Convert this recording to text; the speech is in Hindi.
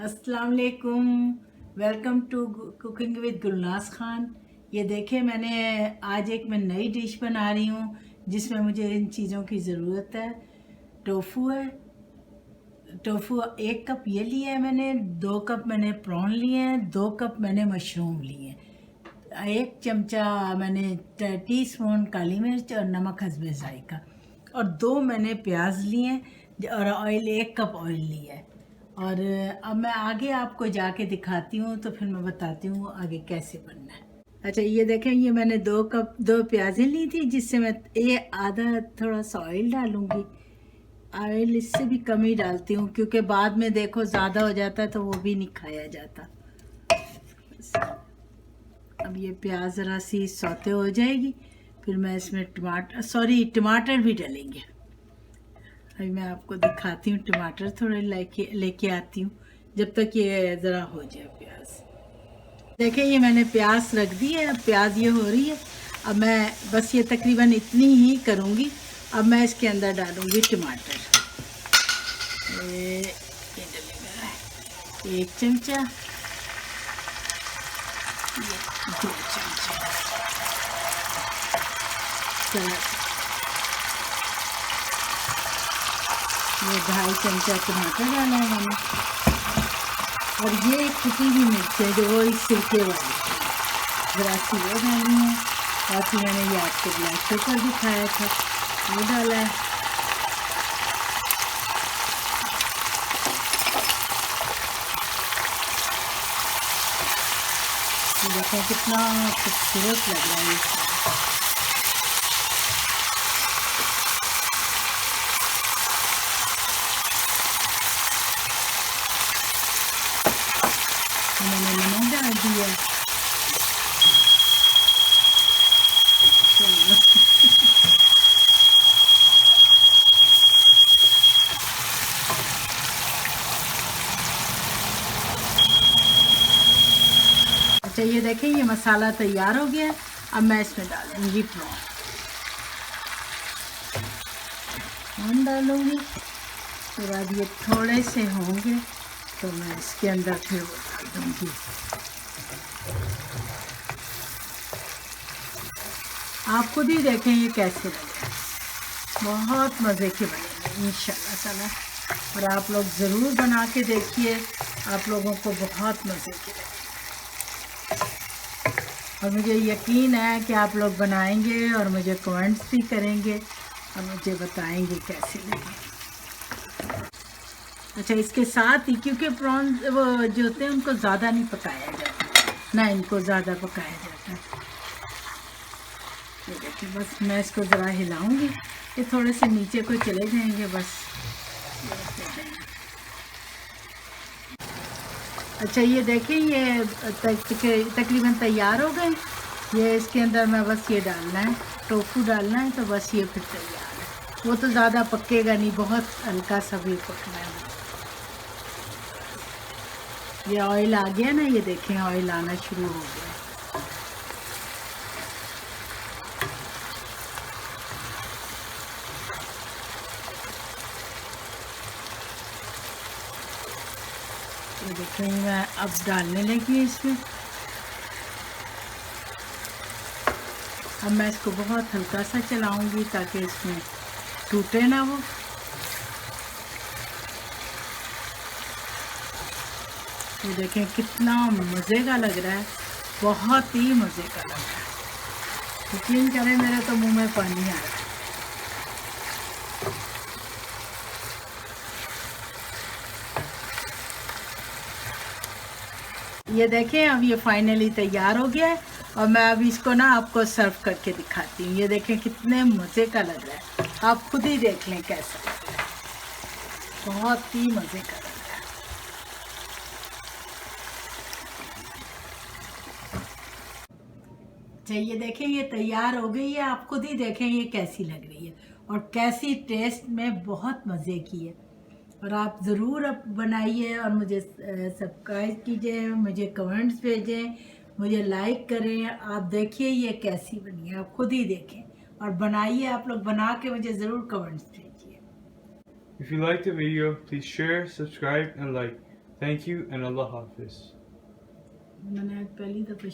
अस्सलाम वालेकुम। Welcome to cooking with Gulnaz Khan. ये देखें, मैंने आज एक मैं नई डिश बना रही हूँ जिसमें मुझे इन चीज़ों की ज़रूरत है। टोफू है, टोफू 1 कप ये लिया है मैंने, 2 कप मैंने प्रॉन लिए हैं, 2 कप मैंने मशरूम लिए हैं, 1 चमचा मैंने टीस्पून काली मिर्च और नमक हस्बे जायका, और 2 मैंने प्याज लिए हैं और ऑयल 1 कप ऑयल लिया है। और अब मैं आगे आपको जाके दिखाती हूँ, तो फिर मैं बताती हूँ आगे कैसे बनना है। अच्छा, ये देखें, ये मैंने 2 कप 2 प्याज़ें ली थी, जिससे मैं ये आधा थोड़ा सा ऑयल डालूँगी। ऑयल इससे भी कम ही डालती हूँ क्योंकि बाद में देखो ज़्यादा हो जाता है तो वो भी नहीं खाया जाता। अब ये प्याज ज़रा सी सौते हो जाएगी, फिर मैं इसमें टमाटर भी डालेंगे। अभी मैं आपको दिखाती हूँ, टमाटर थोड़े लेके आती हूँ जब तक ये ज़रा हो जाए प्याज। देखिए, ये मैंने प्याज रख दी है, अब प्याज ये हो रही है। अब मैं बस ये तकरीबन इतनी ही करूँगी। अब मैं इसके अंदर डालूँगी टमाटर। ये डलेगा 1 चमचा, ये 2 चमचा, ये 2.5 चमचा टमाटर डाला है मैंने। और ये कुटी हुई मिर्च है जो वो इस सिरके वाली ज़रा सी वो डाली है। बाकी मैंने ये आपको ब्लैक पेपर दिखाया था, वो डाला है। ये देखो कितना खूबसूरत लग रहा है ये। मैंने नमक डाल दिया। अच्छा, ये देखें, ये मसाला तैयार हो गया। अब मैं इसमें डालूंगी प्रॉन डालूंगी। फिर अब ये थोड़े से होंगे तो मैं इसके अंदर फिर वो डाल दूंगी। आप खुद ही देखें ये कैसे लगे, बहुत मज़े के बनेंगे इंशाल्लाह ताला। और आप लोग ज़रूर बना के देखिए, आप लोगों को बहुत मज़े के लगेंगे। और मुझे यकीन है कि आप लोग बनाएंगे और मुझे कमेंट्स भी करेंगे और मुझे बताएंगे कैसे लगे। अच्छा, इसके साथ ही, क्योंकि प्रॉन वो जो होते हैं उनको ज़्यादा नहीं पकाया जाता, ना इनको ज़्यादा पकाया जाता है। ये देखिए, बस मैं इसको ज़रा हिलाऊंगी, ये थोड़े से नीचे को चले जाएंगे बस। अच्छा, ये देखिए, ये तकरीबन तैयार हो गए। ये इसके अंदर मैं बस ये डालना है, टोफू डालना है, तो बस ये फिर तैयार है। वो तो ज़्यादा पकेगा नहीं, बहुत हल्का सा भी पकना है। ये ऑयल आ गया ना, ये देखें ऑयल आना शुरू हो गया। ये देखें, मैं अब डालने लगी इसमें। अब मैं इसको बहुत हल्का सा चलाऊंगी ताकि इसमें टूटे ना वो। ये देखें कितना मज़े का लग रहा है, बहुत ही मज़े का लग रहा है। यकीन करें, मेरे तो मुंह में पानी आ रहा है। ये देखें, अब ये फाइनली तैयार हो गया है। और मैं अब इसको ना आपको सर्व करके दिखाती हूँ। ये देखें कितने मज़े का लग रहा है, आप खुद ही देख लें कैसा लग रहा है, बहुत ही मज़े का लग रहा है। अच्छा, ये देखें, ये तैयार हो गई है, आप खुद ही देखें ये कैसी लग रही है और कैसी टेस्ट में बहुत मज़े की है। और आप ज़रूर अब बनाइए और मुझे सब्सक्राइब कीजिए, मुझे कमेंट्स भेजें, मुझे लाइक करें। आप देखिए ये कैसी बनी है, आप खुद ही देखें और बनाइए। आप लोग बना के मुझे ज़रूर कमेंट्स भेजिए। If you liked the video, please share, subscribe and like. Thank you and Allah Hafiz. मैंने आज पहली दफ़ा